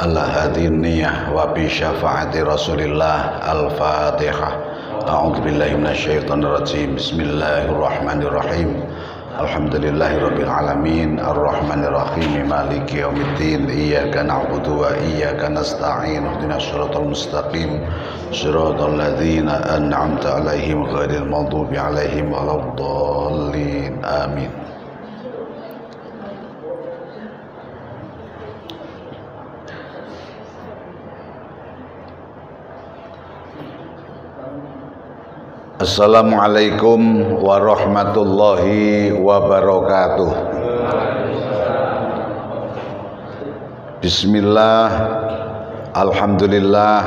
ala hadhihi niyyah wa bi syafaati Rasulillah. Al-Fatihah. A'udzu billahi minasyaitonir rajim. Bismillahirrahmanirrahim. Alhamdulillahirabbil alamin arrahmanir rahim maliki yaumiddin iyyaka na'budu wa iyyaka nasta'in ihdinas siratal mustaqim siratal ladzina an'amta 'alaihim ghairil maghdubi 'alaihim waladdallin amin. Assalamualaikum warahmatullahi wabarakatuh. Bismillah, alhamdulillah,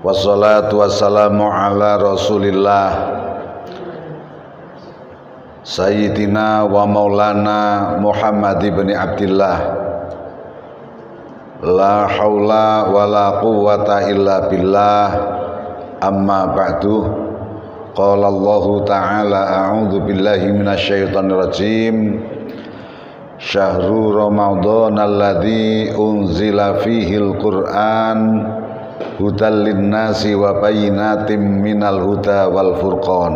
wassalatu wassalamu ala rasulillah Sayyidina wa maulana Muhammad ibn Abdillah. La haula wa la quwwata illa billah. Amma ba'du. Qala Allah Ta'ala a'udzu billahi minasyaitonir rajim. Syahrul Ramadan alladzi unzila fihil Qur'an hudal linnasi wa bayyinatin minal huda wal furqan.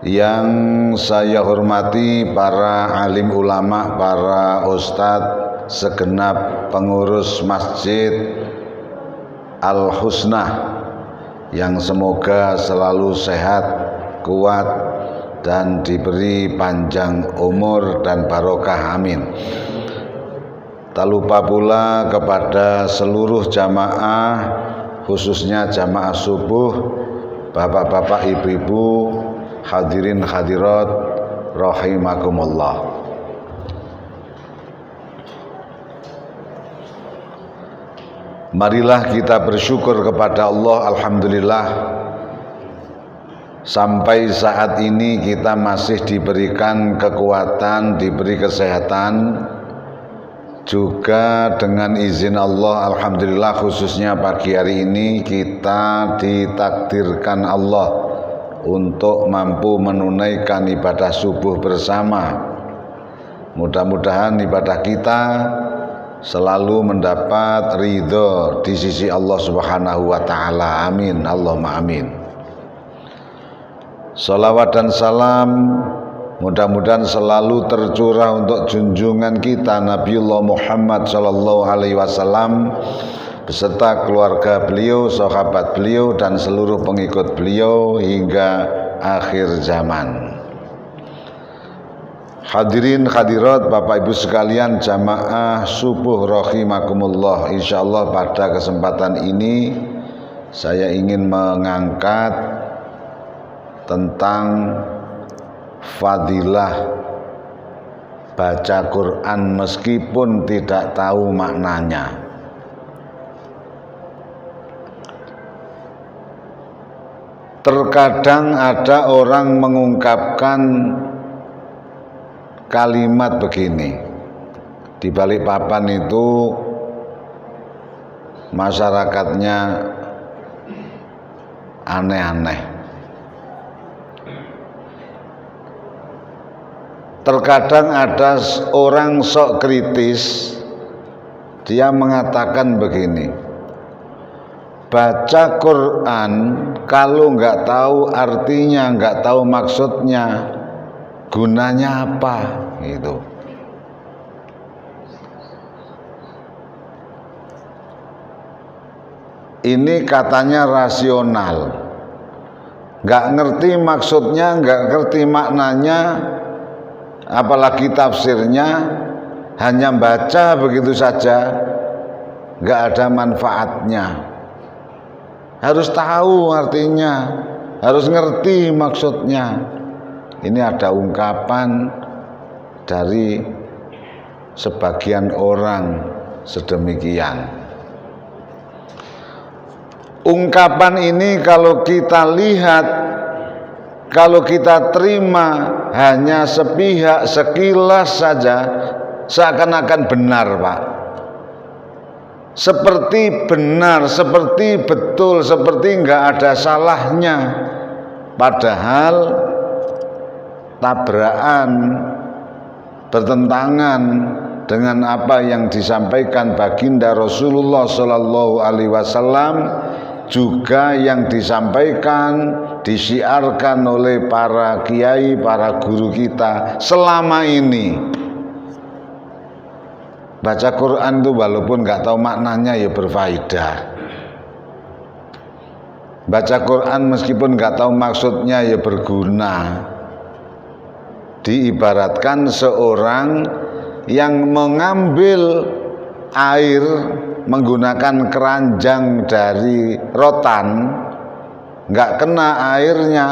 Yang saya hormati para alim ulama, para ustadz, segenap pengurus Masjid Al-Husnah yang semoga selalu sehat, kuat, dan diberi panjang umur dan barokah, amin. Tak lupa pula kepada seluruh jamaah, khususnya jamaah subuh, bapak-bapak, ibu-ibu, hadirin hadirat rahimakumullah. Marilah kita bersyukur kepada Allah. Alhamdulillah, sampai saat ini kita masih diberikan kekuatan, diberi kesehatan. Juga dengan izin Allah, alhamdulillah, khususnya pagi hari ini kita ditakdirkan Allah untuk mampu menunaikan ibadah subuh bersama. Mudah-mudahan ibadah kita selalu mendapat ridho di sisi Allah Subhanahu wa ta'ala, amin, Allahumma amin. Salawat dan salam mudah-mudahan selalu tercurah untuk junjungan kita Nabiullah Muhammad sallallahu alaihi wasallam beserta keluarga beliau, sahabat beliau, dan seluruh pengikut beliau hingga akhir zaman. Hadirin hadirat Bapak Ibu sekalian jamaah subuh rahimakumullah. Insyaallah pada kesempatan ini saya ingin mengangkat tentang fadilah baca Quran meskipun tidak tahu maknanya. Terkadang ada orang mengungkapkan kalimat begini, di Balikpapan itu masyarakatnya aneh-aneh. Terkadang ada orang sok kritis, dia mengatakan begini, baca Quran kalau nggak tahu artinya, nggak tahu maksudnya, gunanya apa gitu. Ini katanya rasional, nggak ngerti maksudnya, nggak ngerti maknanya, apalagi tafsirnya, hanya baca begitu saja, nggak ada manfaatnya. Harus tahu artinya, harus ngerti maksudnya. Ini ada ungkapan dari sebagian orang sedemikian. Ungkapan ini kalau kita lihat, kalau kita terima hanya sepihak, sekilas saja, seakan-akan benar, Pak. Seperti benar, seperti betul, seperti enggak ada salahnya. Padahal tabrakan bertentangan dengan apa yang disampaikan baginda Rasulullah Shallallahu Alaihi Wasallam, juga yang disampaikan, disiarkan oleh para kiai, para guru kita selama ini. Baca Quran itu walaupun nggak tahu maknanya ya berfaedah. Baca Quran meskipun nggak tahu maksudnya ya berguna. Diibaratkan seorang yang mengambil air menggunakan keranjang dari rotan, nggak kena airnya,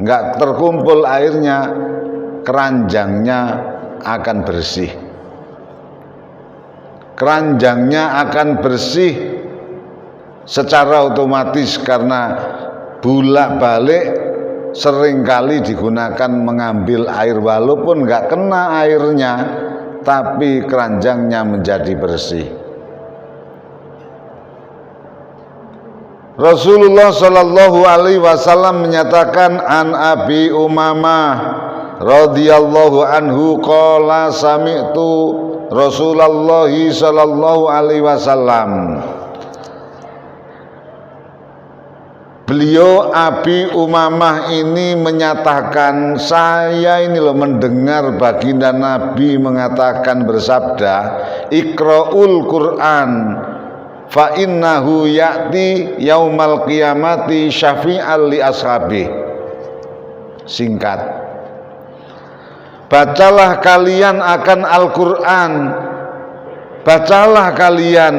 nggak terkumpul airnya, keranjangnya akan bersih. Keranjangnya akan bersih secara otomatis karena bolak-balik seringkali digunakan mengambil air walaupun nggak kena airnya, tapi keranjangnya menjadi bersih. Rasulullah Shallallahu Alaihi Wasallam menyatakan, an Abi Umamah radhiyallahu anhu qala sami'tu Rasulullah Shallallahu Alaihi Wasallam. Beliau Abi Umamah ini menyatakan, saya ini loh mendengar baginda Nabi mengatakan bersabda, Iqra'ul Quran fa innahu ya'ti yaumal qiyamati syafi'al li ashabi. Singkat, bacalah kalian akan Al-Quran, bacalah kalian,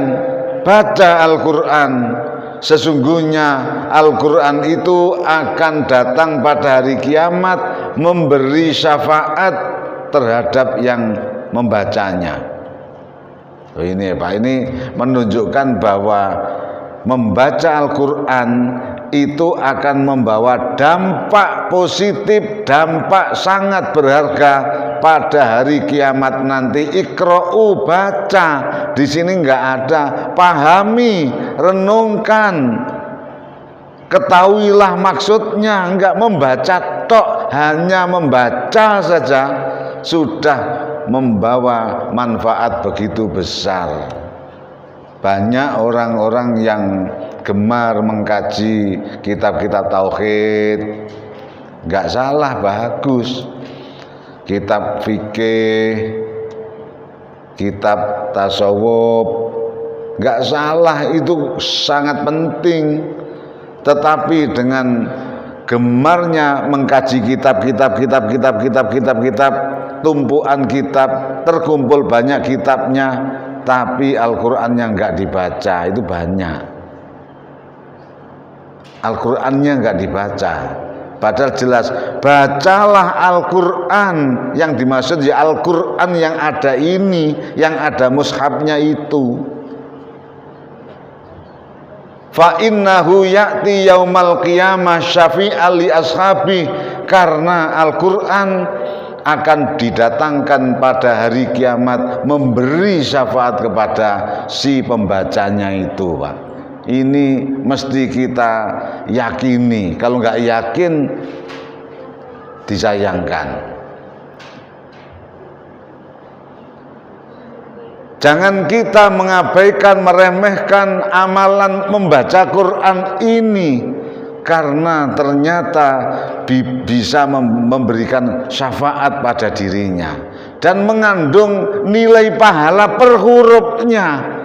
baca Al-Quran. Sesungguhnya Al-Quran itu akan datang pada hari kiamat memberi syafaat terhadap yang membacanya. Ini Pak, ini menunjukkan bahwa membaca Al-Quran itu akan membawa dampak positif, dampak sangat berharga pada hari kiamat nanti. Iqra'u, baca. Di sini nggak ada pahami, renungkan, ketahuilah maksudnya. Nggak membaca tok, hanya membaca saja sudah membawa manfaat begitu besar. Banyak orang-orang yang gemar mengkaji kitab-kitab tauhid, nggak salah, bagus. Kitab fikih, kitab tasawuf, nggak salah, itu sangat penting. Tetapi dengan gemarnya mengkaji kitab, tumpuan kitab, terkumpul banyak kitabnya, tapi Al-Qur'annya nggak dibaca, itu banyak. Al-Qur'annya nggak dibaca. Padahal jelas, bacalah Al-Quran. Yang dimaksud ya Al-Quran yang ada ini, yang ada mushafnya itu. Fa innahu ya'ti yaumal qiyamah syafi'al li ashabi. Karena Al-Quran akan didatangkan pada hari kiamat memberi syafaat kepada si pembacanya itu, Pak. Ini mesti kita yakini. Kalau nggak yakin, disayangkan. Jangan kita mengabaikan, meremehkan amalan membaca Quran ini, karena ternyata bisa memberikan syafaat pada dirinya dan mengandung nilai pahala per hurufnya.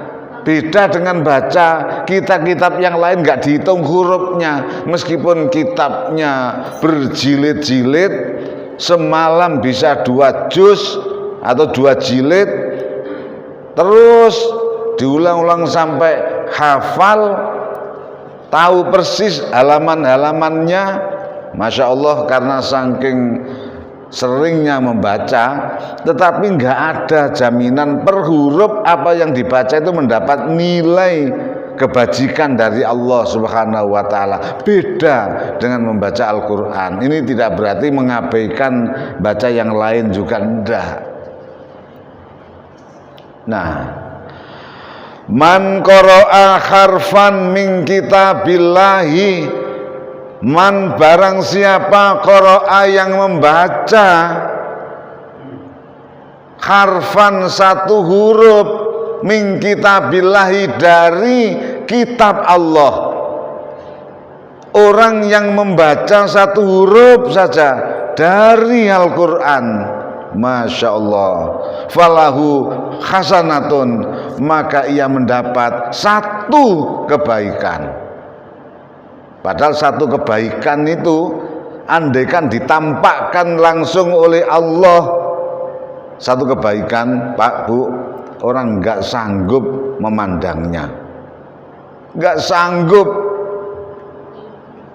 Beda dengan baca kitab-kitab yang lain, nggak dihitung hurufnya. Meskipun kitabnya berjilid-jilid, semalam bisa 2 juz atau 2 jilid, terus diulang-ulang sampai hafal, tahu persis halaman-halamannya. Masya Allah, karena saking seringnya membaca, tetapi nggak ada jaminan per huruf apa yang dibaca itu mendapat nilai kebajikan dari Allah Subhanahu wa Ta'ala. Beda dengan membaca Al-Quran. Ini tidak berarti mengabaikan baca yang lain juga, enggak. Nah, man qara'a harfan min kitabillahi, man barang siapa qara'a yang membaca harfan satu huruf min kitabillahi dari kitab Allah. Orang yang membaca satu huruf saja dari Al-Quran, Masya Allah, falahu hasanatun, maka ia mendapat satu kebaikan. Padahal satu kebaikan itu andaikan ditampakkan langsung oleh Allah, satu kebaikan, Pak Bu, orang nggak sanggup memandangnya, nggak sanggup.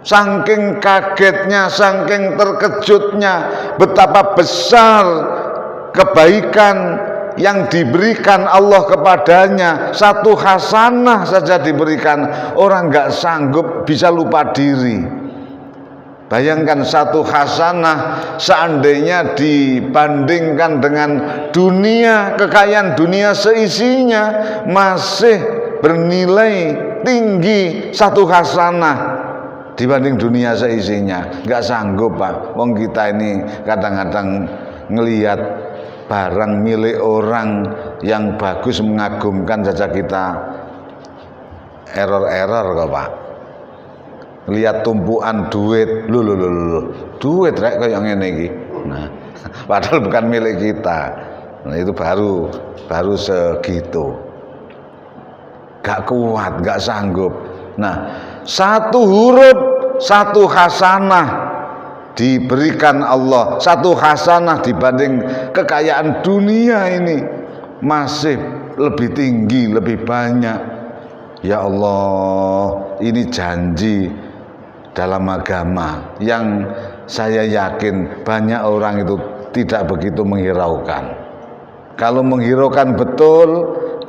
Saking kagetnya, saking terkejutnya, betapa besar kebaikan yang diberikan Allah kepadanya. Satu hasanah saja diberikan, orang nggak sanggup, bisa lupa diri. Bayangkan satu hasanah seandainya dibandingkan dengan dunia, kekayaan dunia seisinya, masih bernilai tinggi satu hasanah dibanding dunia seisinya. Nggak sanggup, Pak. Wong kita ini kadang-kadang ngelihat barang milik orang yang bagus, mengagumkan saja kita error kok, Pak. Lihat tumpuan duit, duit rek kayak ngene iki. Nah, padahal bukan milik kita. Nah, itu baru segitu. Gak kuat, gak sanggup. Nah, satu huruf, satu hasanah diberikan Allah, satu hasanah dibanding kekayaan dunia ini masih lebih tinggi, lebih banyak. Ya Allah, ini janji dalam agama yang saya yakin banyak orang itu tidak begitu menghiraukan. Kalau menghiraukan betul,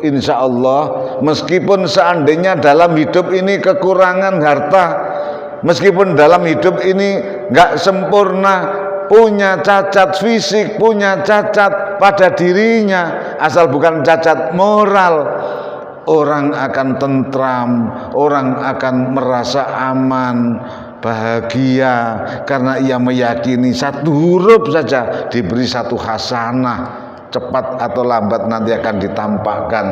insya Allah, meskipun seandainya dalam hidup ini kekurangan harta, meskipun dalam hidup ini nggak sempurna, punya cacat fisik, punya cacat pada dirinya, asal bukan cacat moral, orang akan tentram, orang akan merasa aman, bahagia, karena ia meyakini satu huruf saja diberi satu hasanah. Cepat atau lambat nanti akan ditampakkan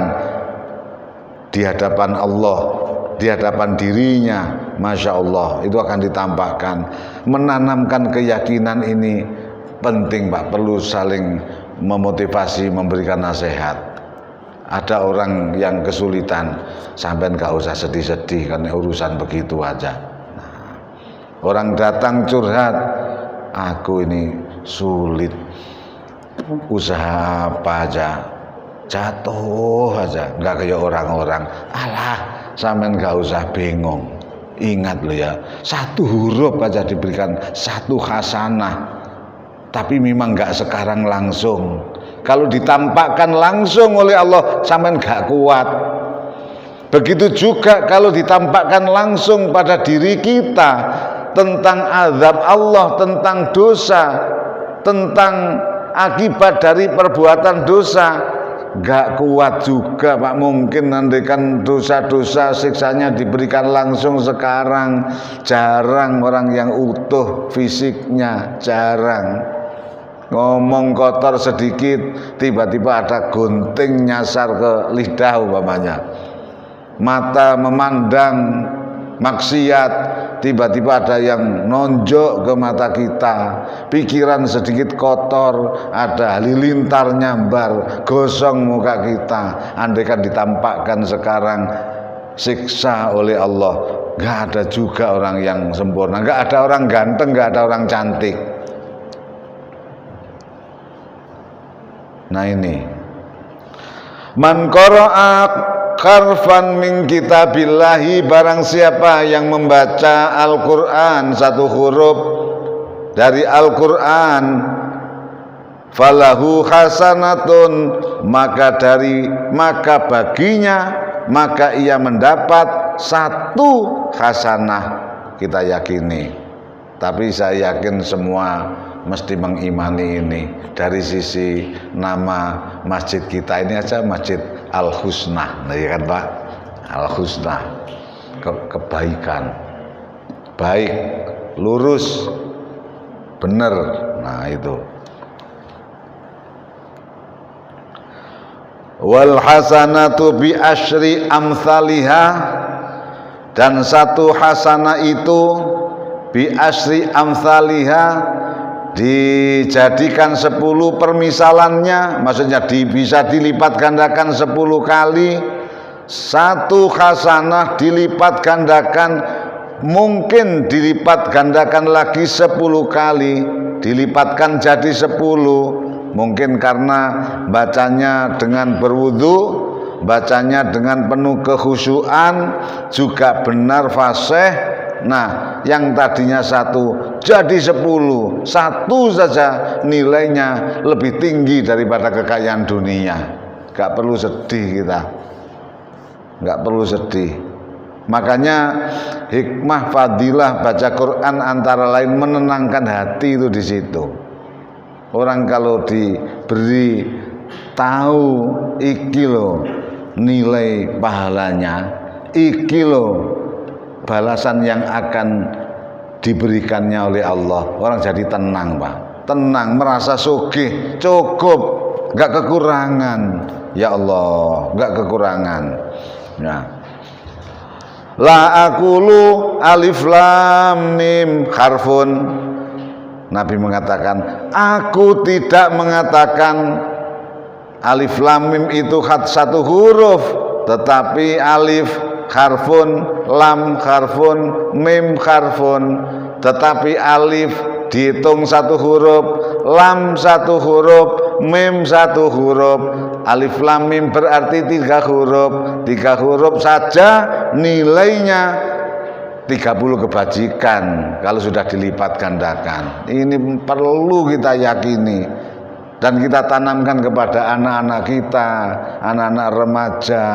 di hadapan Allah, di hadapan dirinya. Masya Allah, itu akan ditampakkan. Menanamkan keyakinan ini penting, Pak. Perlu saling memotivasi, memberikan nasihat. Ada orang yang kesulitan, sampai nggak usah sedih-sedih karena urusan begitu aja. Nah, orang datang curhat, aku ini sulit, usaha apa aja jatuh aja, nggak kayak orang-orang. Alah, sampean nggak usah bingung. Ingat loh ya, satu huruf aja diberikan satu hasanah. Tapi memang nggak sekarang langsung. Kalau ditampakkan langsung oleh Allah, sampean nggak kuat. Begitu juga kalau ditampakkan langsung pada diri kita tentang azab Allah, tentang dosa, tentang akibat dari perbuatan dosa, gak kuat juga, Pak. Mungkin nantikan dosa-dosa siksanya diberikan langsung sekarang. Jarang orang yang utuh fisiknya, jarang. Ngomong kotor sedikit, tiba-tiba ada gunting nyasar ke lidah umpamanya. Mata memandang maksiat, tiba-tiba ada yang nonjok ke mata kita. Pikiran sedikit kotor, ada halilintar nyambar, gosong muka kita. Andaikan ditampakkan sekarang siksa oleh Allah, gak ada juga orang yang sempurna, gak ada orang ganteng, gak ada orang cantik. Nah ini, man qara'a harfan min kitabillahi, barang siapa yang membaca Al-Quran, satu huruf dari Al-Quran, falahu hasanatun, maka ia mendapat satu hasanah. Kita yakini, tapi saya yakin semua mesti mengimani ini. Dari sisi nama masjid kita ini aja, Masjid Al-Husna, nah, ya kan Pak? Al-Husna, kebaikan, baik, lurus, benar. Nah itu. wal hasanatu bi asyri amsalihha, dan satu hasanah itu bi asyri amsalihha dijadikan 10 permisalannya, maksudnya bisa dilipat gandakan 10 kali. Satu hasanah dilipat gandakan, mungkin dilipat gandakan lagi 10 kali, dilipatkan jadi 10. Mungkin karena bacanya dengan berwudu, bacanya dengan penuh kekhusyuan, juga benar fasih. Nah, yang tadinya 1 jadi 10. 1 saja nilainya lebih tinggi daripada kekayaan dunia. Gak perlu sedih kita, gak perlu sedih. Makanya hikmah fadilah baca Quran antara lain menenangkan hati itu di situ. Orang kalau diberi tahu iki lo nilai pahalanya, iki lo balasan yang akan diberikannya oleh Allah, orang jadi tenang, Pak. Tenang, merasa sugih, cukup, enggak kekurangan. Ya Allah, enggak kekurangan. Nah, la aqulu alif lam mim harfun. Nabi mengatakan, aku tidak mengatakan alif lam mim itu satu huruf, tetapi alif harfun, lam harfun, mim harfun. Tetapi alif dihitung 1 huruf, lam 1 huruf, mim 1 huruf. Alif lam mim berarti 3 huruf. 3 huruf saja nilainya 30 kebajikan kalau sudah dilipat gandakan. Ini perlu kita yakini dan kita tanamkan kepada anak-anak kita, anak-anak remaja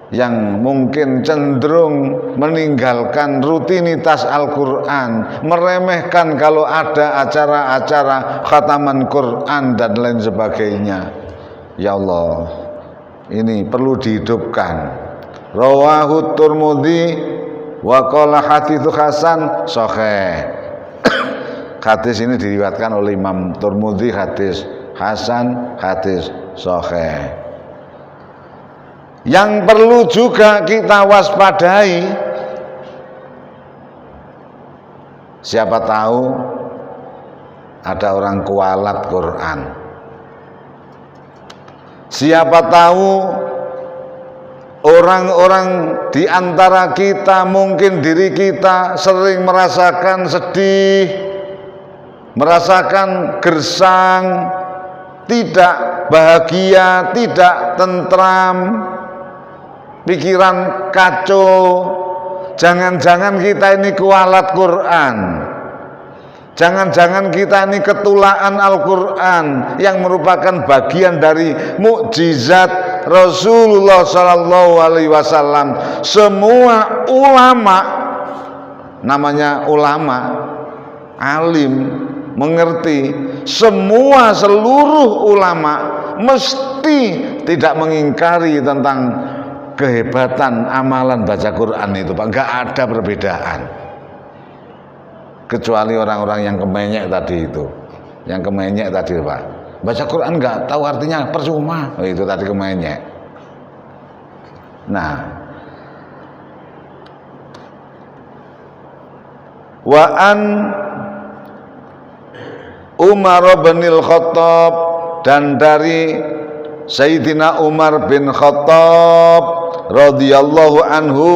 yang mungkin cenderung meninggalkan rutinitas Al-Quran, meremehkan kalau ada acara-acara khataman Quran dan lain sebagainya. Ya Allah, ini perlu dihidupkan. Rawahu Tirmidzi wa qala haditsu hasan sahih. Hadis ini diriwayatkan oleh Imam Tirmidzi, hadis hasan, hadis sahih. Yang perlu juga kita waspadai, siapa tahu ada orang kualat Quran. Siapa tahu orang-orang di antara kita, mungkin diri kita sering merasakan sedih, merasakan gersang, tidak bahagia, tidak tentram, pikiran kacau. Jangan-jangan kita ini kualat Quran. Jangan-jangan kita ini ketulaan Al-Quran yang merupakan bagian dari mukjizat Rasulullah Sallallahu Alaihi Wasallam. Semua ulama, namanya ulama, alim, mengerti. Seluruh ulama mesti tidak mengingkari tentang kehebatan amalan baca Quran itu, Pak. Enggak ada perbedaan. Kecuali orang-orang yang kemenyek tadi itu. Yang kemenyek tadi, Pak. Baca Quran enggak tahu artinya, percuma. Oh, itu tadi kemenyek. Nah, wa an Umar bin Khattab, dan dari Sayyidina Umar bin Khattab radhiyallahu anhu,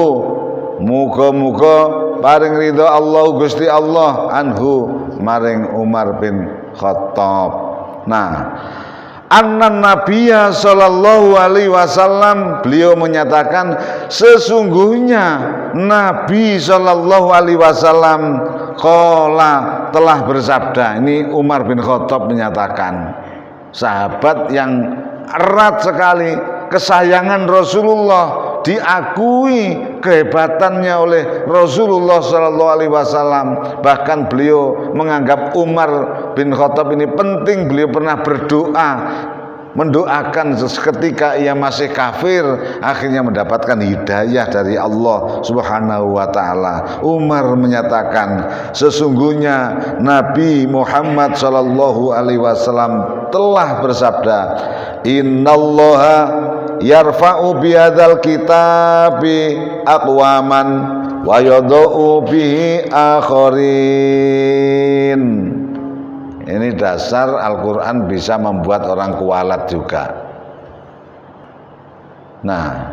muga-muga paring ridho Allah Gusti Allah anhu maring Umar bin Khattab. Nah, annan Nabiyya sallallahu alaihi wasallam, beliau menyatakan sesungguhnya Nabi sallallahu alaihi wasallam qala, telah bersabda. Ini Umar bin Khattab menyatakan, sahabat yang erat sekali kesayangan Rasulullah, diakui kehebatannya oleh Rasulullah Sallallahu Alaihi Wasallam. Bahkan beliau menganggap Umar bin Khattab ini penting. Beliau pernah berdoa, mendoakan seketika ia masih kafir, akhirnya mendapatkan hidayah dari Allah Subhanahu wa taala. Umar menyatakan, sesungguhnya Nabi Muhammad sallallahu alaihi wasallam telah bersabda, innallaha yarfa'u bihadzal kitabi aqwaman wa yadau bihi akharin. Ini dasar Al-Quran bisa membuat orang kualat juga. Nah,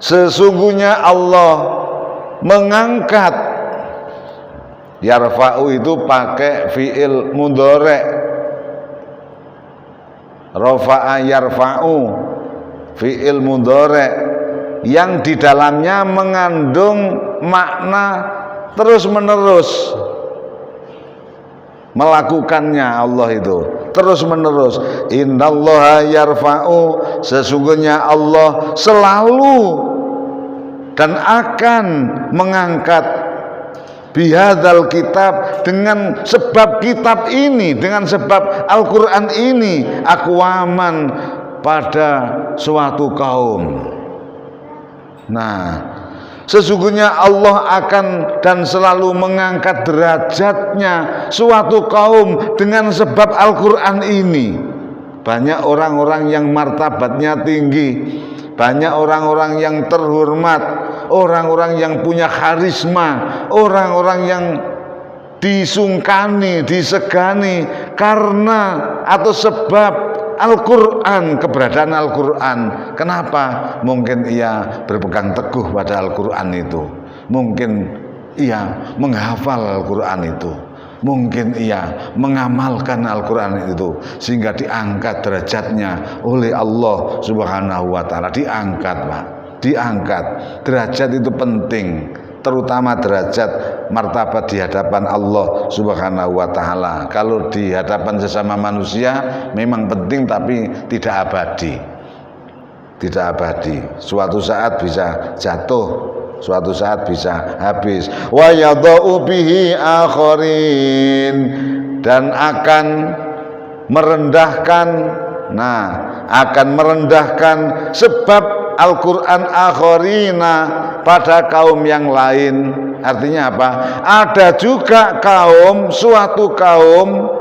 sesungguhnya Allah mengangkat, yarfa'u itu pakai fi'il mudhari', rafa'a yarfa'u, fi'il mudhari' yang di dalamnya mengandung makna terus menerus. Melakukannya Allah itu terus menerus. Innallaha yarfa'u, sesungguhnya Allah selalu dan akan mengangkat bihadzal kitab, dengan sebab kitab ini, dengan sebab Al-Quran ini, aqwaman, pada suatu kaum. Nah, sesungguhnya Allah akan dan selalu mengangkat derajatnya suatu kaum dengan sebab Al-Quran ini. Banyak orang-orang yang martabatnya tinggi, banyak orang-orang yang terhormat, orang-orang yang punya karisma, orang-orang yang disungkani, disegani karena atau sebab Al-Quran, keberadaan Al-Quran. Kenapa? Mungkin ia berpegang teguh pada Al-Quran itu, mungkin ia menghafal Al-Quran itu, mungkin ia mengamalkan Al-Quran itu, sehingga diangkat derajatnya oleh Allah Subhanahu wa taala. Diangkat, Pak, diangkat. Derajat itu penting, terutama derajat martabat di hadapan Allah Subhanahu wa taala. Kalau di hadapan sesama manusia memang penting, tapi tidak abadi. Tidak abadi. Suatu saat bisa jatuh, suatu saat bisa habis. Wa yadau bihi akharin, dan akan merendahkan, akan merendahkan sebab Al-Quran akharina, pada kaum yang lain. Artinya apa? Ada juga kaum, suatu kaum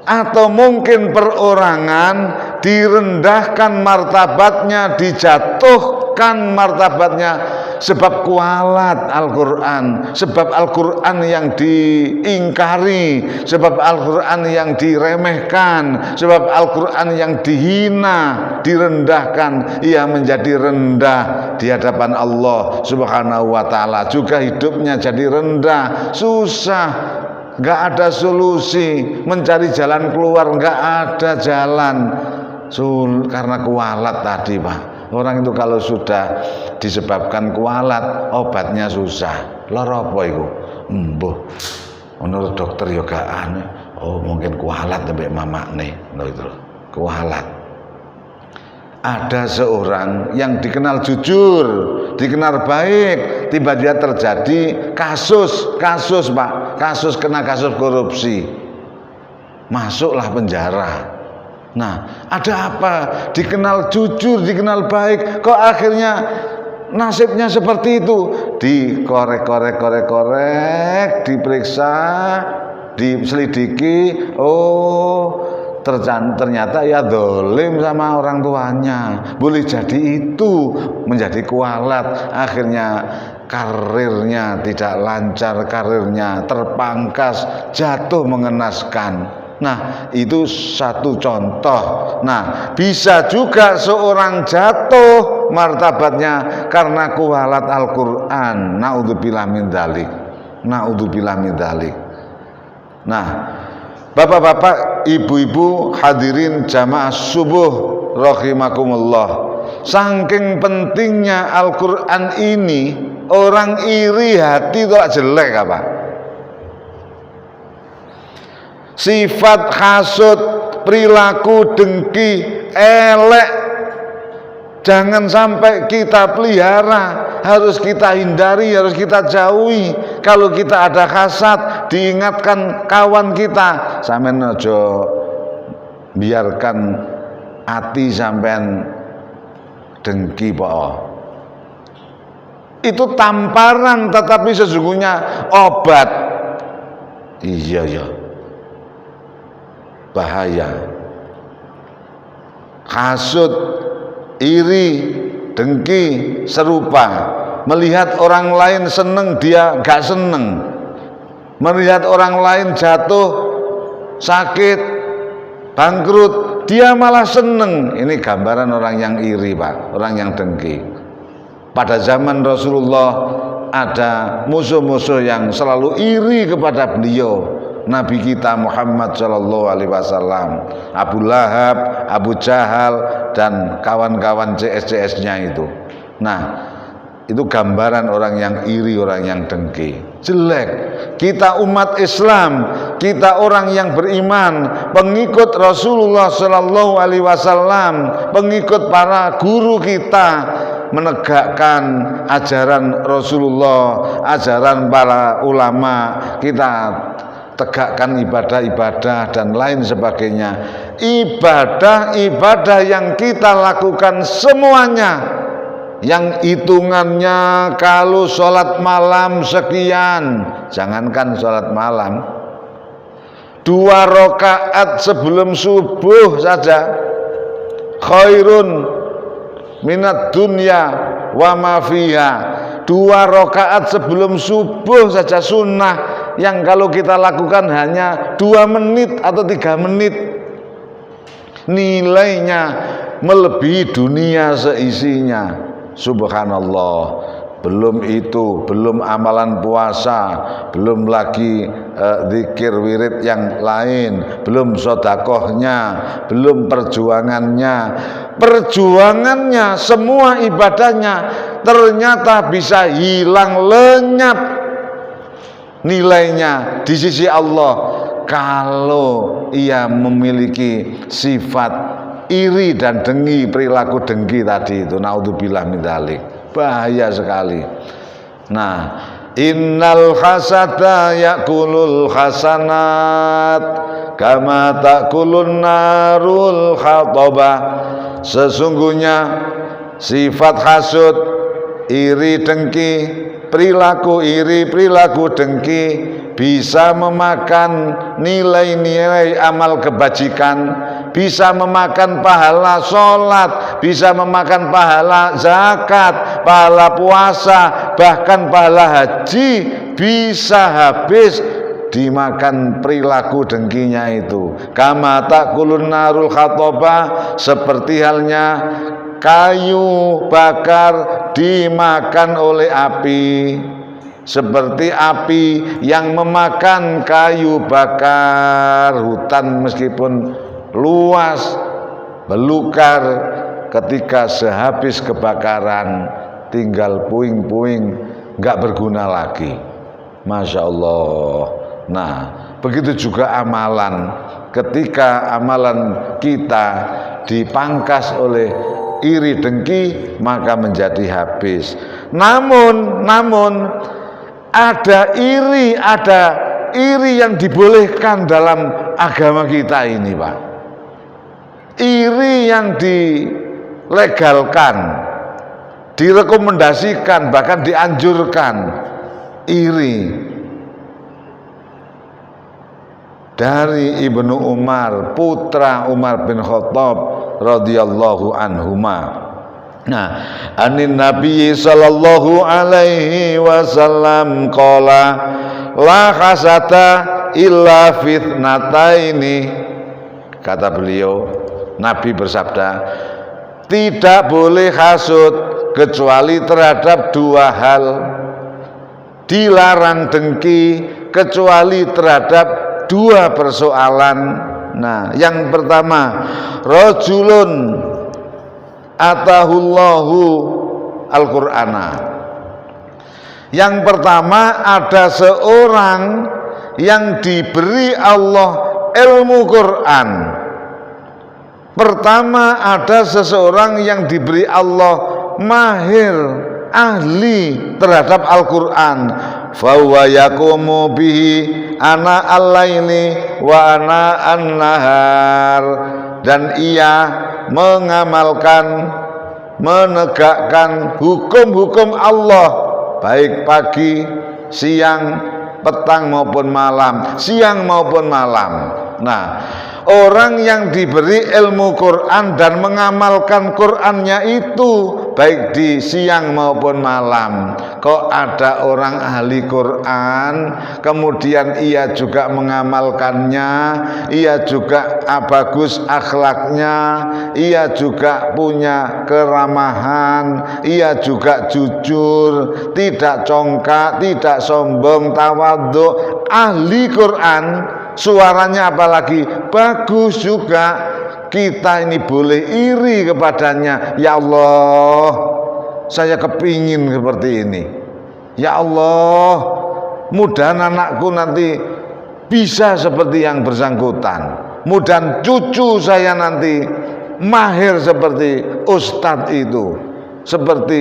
atau mungkin perorangan direndahkan martabatnya, dijatuhkan martabatnya sebab kualat Al-Quran, sebab Al-Quran yang diingkari, sebab Al-Quran yang diremehkan, sebab Al-Quran yang dihina, direndahkan. Ia menjadi rendah di hadapan Allah Subhanahu wa taala. Juga hidupnya jadi rendah, susah, nggak ada solusi, mencari jalan keluar nggak ada jalan, karena kualat tadi, Pak. Orang itu kalau sudah disebabkan kualat, obatnya susah. Lara apa iku? Mbuh, menurut dokter ya gak aneh. Oh, mungkin kualat sampai mamakne, itu kualat. Ada seorang yang dikenal jujur, dikenal baik, tiba-tiba terjadi kasus, Pak, kena kasus korupsi, masuklah penjara. Nah, ada apa? Dikenal jujur, dikenal baik, kok akhirnya nasibnya seperti itu? Dikorek, diperiksa, diselidiki. Oh, ternyata ya dolim sama orang tuanya. Boleh jadi itu menjadi kualat. Akhirnya karirnya tidak lancar, karirnya terpangkas, jatuh mengenaskan. Nah, itu satu contoh. Nah, bisa juga seorang jatuh martabatnya karena kualat Al-Quran. Naudzubillah min dzalik. Naudzubillah min dzalik. Nah, bapak-bapak, ibu-ibu, hadirin jamaah subuh rahimakumullah. Saking pentingnya Al-Quran ini, orang iri hati itu jelek apa? Sifat hasud, perilaku dengki, elek, jangan sampai kita pelihara, harus kita hindari, harus kita jauhi. Kalau kita ada hasad, diingatkan kawan kita, sampeyan aja biarkan ati sampean dengki po. Itu tamparan tetapi sesungguhnya obat. Iya ya. Bahaya. Hasud, iri, dengki serupa. Melihat orang lain seneng dia gak seneng. Melihat orang lain jatuh sakit, bangkrut, dia malah seneng. Ini gambaran orang yang iri, Pak, orang yang dengki. Pada zaman Rasulullah ada musuh-musuh yang selalu iri kepada beliau, Nabi kita Muhammad Shallallahu Alaihi Wasallam, Abu Lahab, Abu Jahal dan kawan-kawan CS-CS-nya itu. Nah, itu gambaran orang yang iri, orang yang dengki. Jelek. Kita umat Islam, kita orang yang beriman, pengikut Rasulullah Shallallahu Alaihi Wasallam, pengikut para guru kita, menegakkan ajaran Rasulullah, ajaran para ulama, kita tegakkan ibadah-ibadah dan lain sebagainya. Ibadah-ibadah yang kita lakukan semuanya, yang hitungannya kalau sholat malam sekian, jangankan sholat malam, 2 rakaat sebelum subuh saja khairun minat dunya wa ma fiha. 2 rakaat sebelum subuh saja sunnah, yang kalau kita lakukan hanya 2 menit atau 3 menit, nilainya melebihi dunia seisinya. Subhanallah. Belum itu, belum amalan puasa, belum lagi zikir wirid yang lain, belum sodakohnya, belum perjuangannya, semua ibadahnya ternyata bisa hilang lenyap nilainya di sisi Allah kalau ia memiliki sifat iri dan dengki, perilaku dengki tadi itu. Naudzubillah min dzalik. Bahaya sekali. Nah, innal hasada yakulul hasanat kama takulun narul khataba. Sesungguhnya sifat hasud, iri dengki, perilaku iri, perilaku dengki bisa memakan nilai-nilai amal kebajikan, bisa memakan pahala sholat, bisa memakan pahala zakat, pahala puasa, bahkan pahala haji bisa habis dimakan perilaku dengkinya itu. Kama takulun narul khataba, seperti halnya kayu bakar dimakan oleh api, seperti api yang memakan kayu bakar. Hutan meskipun luas, belukar, ketika sehabis kebakaran tinggal puing-puing, nggak berguna lagi. Masya Allah. Nah, begitu juga amalan. Ketika amalan kita dipangkas oleh iri dengki, maka menjadi habis. Namun ada iri yang dibolehkan dalam agama kita ini, Pak. Iri yang dilegalkan, direkomendasikan, bahkan dianjurkan. Iri dari Ibnu Umar, putra Umar bin Khattab radhiyallahu anhuma. Nah, anin Nabi sallallahu alaihi wasallam qala la hasata illa fitnataini. Kata beliau, Nabi bersabda, tidak boleh hasud kecuali terhadap 2 hal. Dilarang dengki kecuali terhadap 2 persoalan. Nah, yang pertama, rajulun atahullahu al-Qur'ana. Yang pertama, ada seorang yang diberi Allah ilmu Quran. Pertama, ada seseorang yang diberi Allah mahir, ahli terhadap Al-Quran, fa huwa yaqumu bihi ana al-laili wa ana an-nahar, dan ia mengamalkan, menegakkan hukum-hukum Allah baik pagi, siang, petang maupun malam, siang maupun malam. Nah, orang yang diberi ilmu Quran dan mengamalkan Qurannya itu baik di siang maupun malam. Kok ada orang ahli Quran kemudian ia juga mengamalkannya, ia juga bagus akhlaknya, ia juga punya keramahan, ia juga jujur, tidak congkak, tidak sombong, tawadhu, ahli Quran, suaranya apalagi bagus juga, kita ini boleh iri kepadanya. Ya Allah, saya kepingin seperti ini. Ya Allah, mudah anakku nanti bisa seperti yang bersangkutan, mudah cucu saya nanti mahir seperti ustadz itu, seperti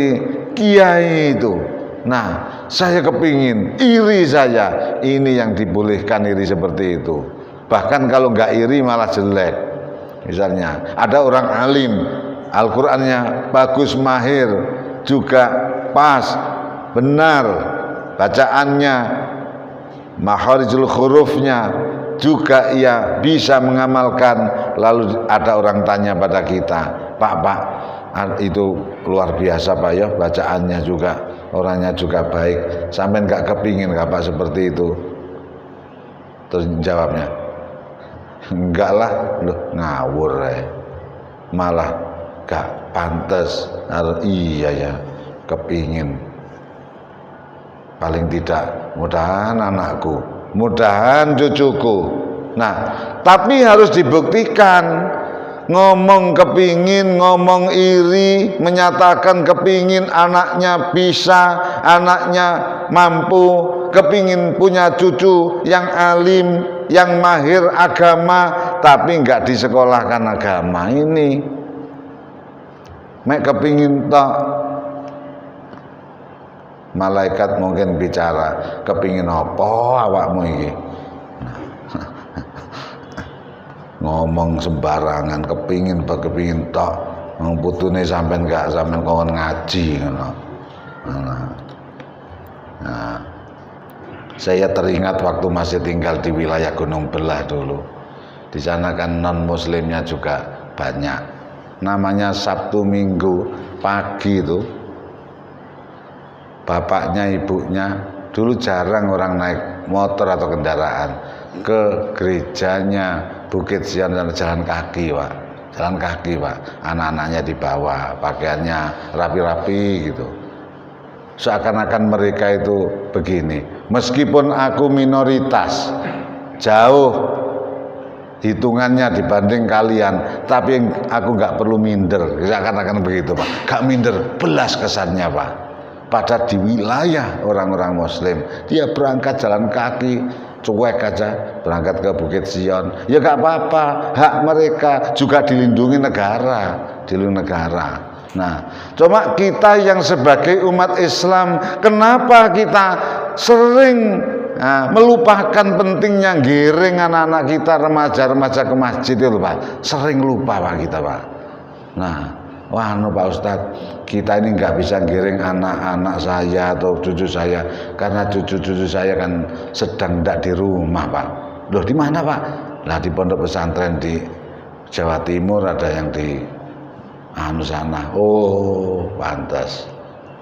kiai itu. Nah, saya kepingin, iri saya. Ini yang dibolehkan iri seperti itu. Bahkan kalau nggak iri malah jelek. Misalnya ada orang alim, Al-Qur'annya bagus, mahir, juga pas, benar bacaannya, makharijul hurufnya juga ia bisa mengamalkan. Lalu ada orang tanya pada kita, Pak, itu luar biasa Pak ya, bacaannya juga, orangnya juga baik, sampai nggak kepingin Pak seperti itu. Terus jawabnya, enggak lah, loh ngawur malah gak pantas. Iya ya, kepingin, paling tidak mudahan anakku, mudahan cucuku. Nah, tapi harus dibuktikan. Ngomong kepingin, ngomong iri, menyatakan kepingin anaknya bisa, anaknya mampu, kepingin punya cucu yang alim, yang mahir agama, tapi nggak disekolahkan agama. Ini mek kepingin tok. Malaikat mungkin bicara, kepingin apa awakmu iki? Ngomong sembarangan, kepingin tok, putune sampean gak sampean kon ngaji ngono. Nah, saya teringat waktu masih tinggal di wilayah Gunung Belah dulu. Di sana kan non muslimnya juga banyak. Namanya Sabtu Minggu pagi itu, bapaknya ibunya dulu jarang orang naik motor atau kendaraan ke gerejanya Bukit Sion dan jalan kaki Pak, jalan kaki Pak. Anak-anaknya dibawa, pakaiannya rapi-rapi gitu. Seakan-akan mereka itu begini, meskipun aku minoritas, jauh hitungannya dibanding kalian, tapi aku nggak perlu minder. Seakan-akan begitu Pak, gak minder, belas kesannya Pak. Pada di wilayah orang-orang muslim, dia berangkat jalan kaki, cuek aja, berangkat ke Bukit Sion. Ya gak apa-apa, hak mereka juga dilindungi negara, dilindungi negara. Nah, cuma kita yang sebagai umat Islam, kenapa kita sering melupakan pentingnya giring anak-anak kita, remaja-remaja ke masjid itu Pak. Sering lupa Pak kita Pak. Nah, wah Pak Ustadz, kita ini nggak bisa giring anak-anak saya atau cucu saya, karena cucu-cucu saya kan sedang tidak di rumah Pak. Loh di mana Pak? Lah di pondok pesantren di Jawa Timur, ada yang di sana. Oh pantas.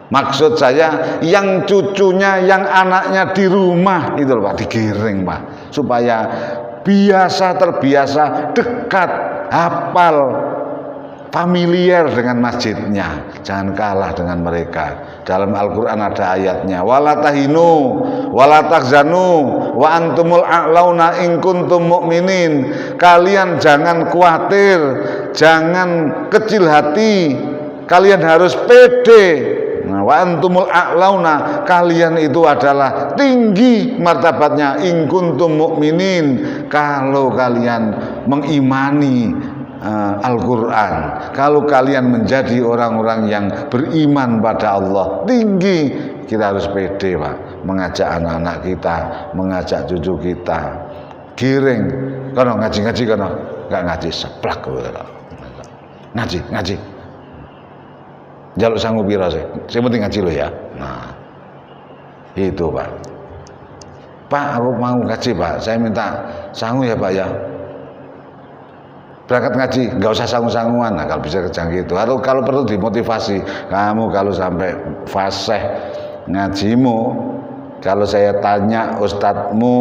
Maksud saya yang cucunya, yang anaknya di rumah itu loh Pak, digiring Pak, supaya terbiasa dekat, hafal, familiar dengan masjidnya. Jangan kalah dengan mereka. Dalam Al-Quran ada ayatnya, wala tahinu wala tahzanu wa antumul a'launa in kuntum mu'minin. Kalian jangan khawatir, jangan kecil hati, kalian harus pede. Nah, wa antumul a'launa, kalian itu adalah tinggi martabatnya, in kuntum mu'minin, kalau kalian mengimani Al-Quran, kalau kalian menjadi orang-orang yang beriman pada Allah, tinggi. Kita harus pede Pak. mengajak anak-anak kita, mengajak cucu kita. Giring, kono ngaji kono, enggak ngaji seplak kowe. Ngaji. Jaluk sangu pira sih? Sing penting ngaji lo ya. Nah. Itu, Pak. Pak, aku mau ngaji, Pak. Saya minta sangu ya, Pak ya. Berangkat ngaji, nggak usah sangu-sanguan. Nah, kalau bisa kejang gitu. Atau kalau perlu dimotivasi, kamu kalau sampai fasih ngajimu, kalau saya tanya ustadzmu,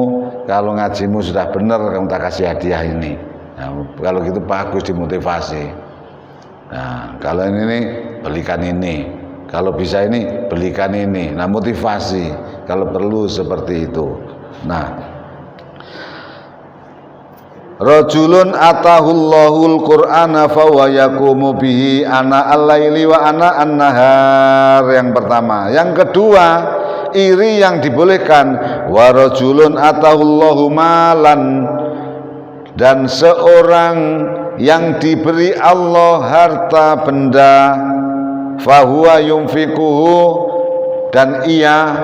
kalau ngajimu sudah benar, kamu tak kasih hadiah ini. Nah, kalau gitu bagus, dimotivasi. Nah, kalau ini belikan ini. Kalau bisa ini belikan ini. Nah, motivasi kalau perlu seperti itu. Nah, rajulun atahullahul qur'ana fa wa yaqumu bihi ana al-laili wa ana an-nahar. Yang pertama. Yang kedua, iri yang dibolehkan. Wa rajulun atahullahu malan, dan seorang yang diberi Allah harta benda, fa huwa yunfikuhu, dan ia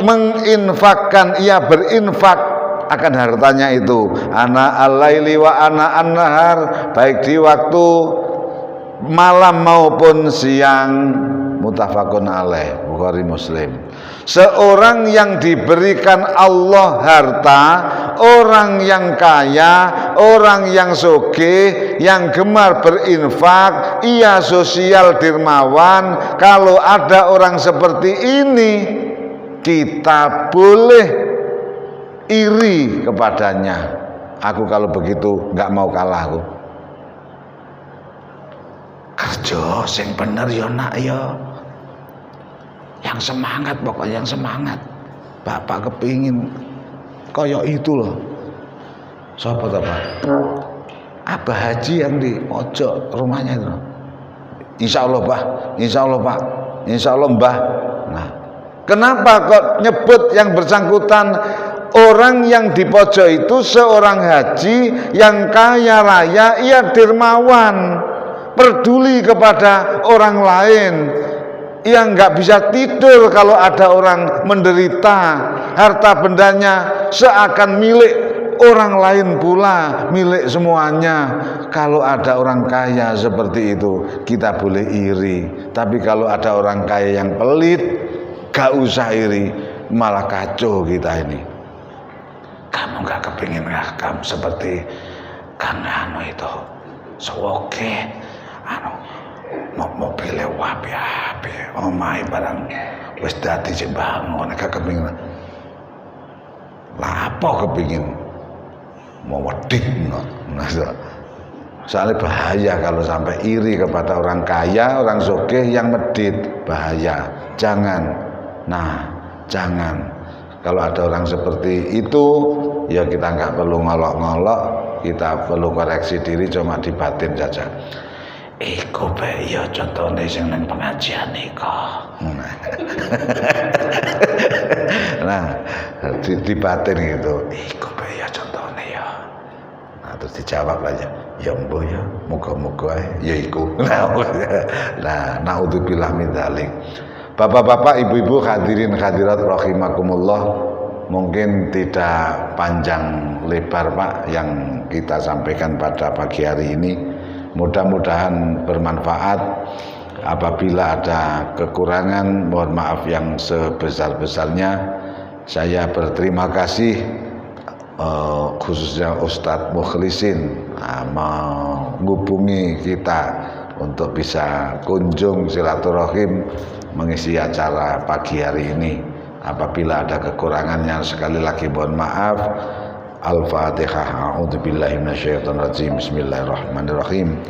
menginfakkan, ia berinfak akan hartanya itu, ana al-laili wa ana an-nahar, baik di waktu malam maupun siang. Muttafaqun alaih, Bukhari Muslim. Seorang yang diberikan Allah harta, orang yang kaya, orang yang sugih, yang gemar berinfak, ia sosial dermawan. Kalau ada orang seperti ini, kita boleh iri kepadanya. Aku kalau begitu nggak mau kalah aku. Kerja sing bener ya nak ya. Yang semangat, pokoknya yang semangat. Bapak kepingin koyok itu loh. Siapa tuh Pak? Abah Haji yang di pojok rumahnya itu. Insya Allah Pak, Insya Allah Pak, Insya Allah Mbah. Nah, kenapa kok nyebut yang bersangkutan? Orang yang di pojok itu seorang haji yang kaya raya, ia dermawan, peduli kepada orang lain. Ia nggak bisa tidur kalau ada orang menderita, harta bendanya seakan milik orang lain pula, milik semuanya. Kalau ada orang kaya seperti itu, kita boleh iri. Tapi kalau ada orang kaya yang pelit, gak usah iri, malah kacau kita ini. Kamu gak kepingin kamu seperti Kang Anu itu, sewoke, mobilnya wapi-wapi, omahe barang wis dadi sing bangun, gak kepingin. Lah apa kepingin? Mau wedik, soalnya bahaya kalau sampai iri kepada orang kaya, orang sugih yang medit, bahaya. Jangan. Nah, jangan. Kalau ada orang seperti itu, ya kita nggak perlu ngolok-ngolok, kita perlu koreksi diri, cuma di batin saja. Iku bae ya contohnya sing nang pengajian iku. Nah, di batin gitu. Iku bae ya contohnya ya. Nah, terus dijawab aja. Ya mbok ya, muga-muga ya iku. Nah, naudzubillah min dzalik. Bapak-bapak, ibu-ibu, hadirin hadirat rahimakumullah, mungkin tidak panjang lebar Pak yang kita sampaikan pada pagi hari ini. Mudah-mudahan bermanfaat. Apabila ada kekurangan, mohon maaf yang sebesar-besarnya. Saya berterima kasih khususnya Ustadz Mukhlisin menghubungi kita untuk bisa kunjung silaturahim mengisi acara pagi hari ini. Apabila ada kekurangannya, sekali lagi mohon maaf. Al-Fatihah. A'udzubillahi minasyaitonirrajim. Bismillahirrahmanirrahim.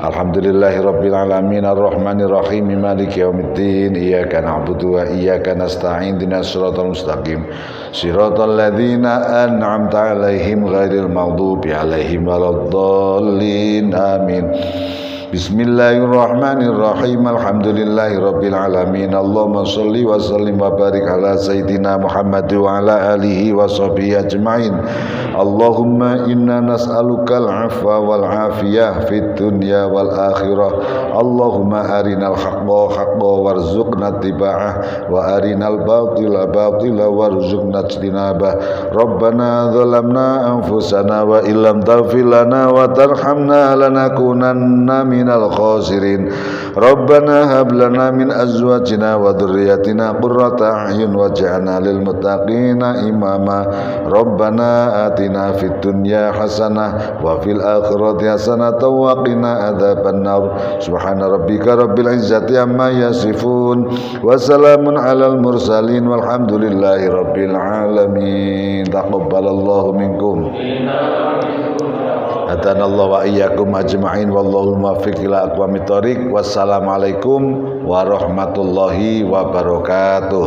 Alhamdulillahirabbil alamin arrahmanir rahim maliki yaumiddin iyyaka na'budu wa iyyaka nasta'in ihdinas siratal mustaqim siratal ladzina an'amta 'alaihim ghairil maghdubi 'alaihim waladdallin amin. Bismillahirrahmanirrahim. Alhamdulillahirabbil alamin. Allahumma shalli wa sallim wa barik ala sayyidina Muhammad wa ala alihi wa sahbihi ajmain. Allahumma inna nas'alukal afwa wal afiyah fid dunya wal akhirah. Allahumma arinal haqqa haqqa warzuqna ittiba'ah wa arinal batila batila warzuqna ijtinabah. Rabbana zalamna anfusana wa illam taghfir lana wa tarhamna lanakunanna minal khasirin. Rabbana hab lana min azwajina wa dhurriyyatina qurrata a'yun waj'alna lil muttaqina imama. Rabbana atina fid dunya hasanah wa fil akhirati hasanah wa qina adzabannar. Subhana rabbika rabbil izzati amma yasifun wa salamun alal mursalin walhamdulillahi rabbil alamin. Taqabbalallahu minkum. Hadanallahu wa iyyakum ajma'in wallahu muwaffiq ila aqwamit thoriq. Wassalamualaikum warahmatullahi wabarakatuh.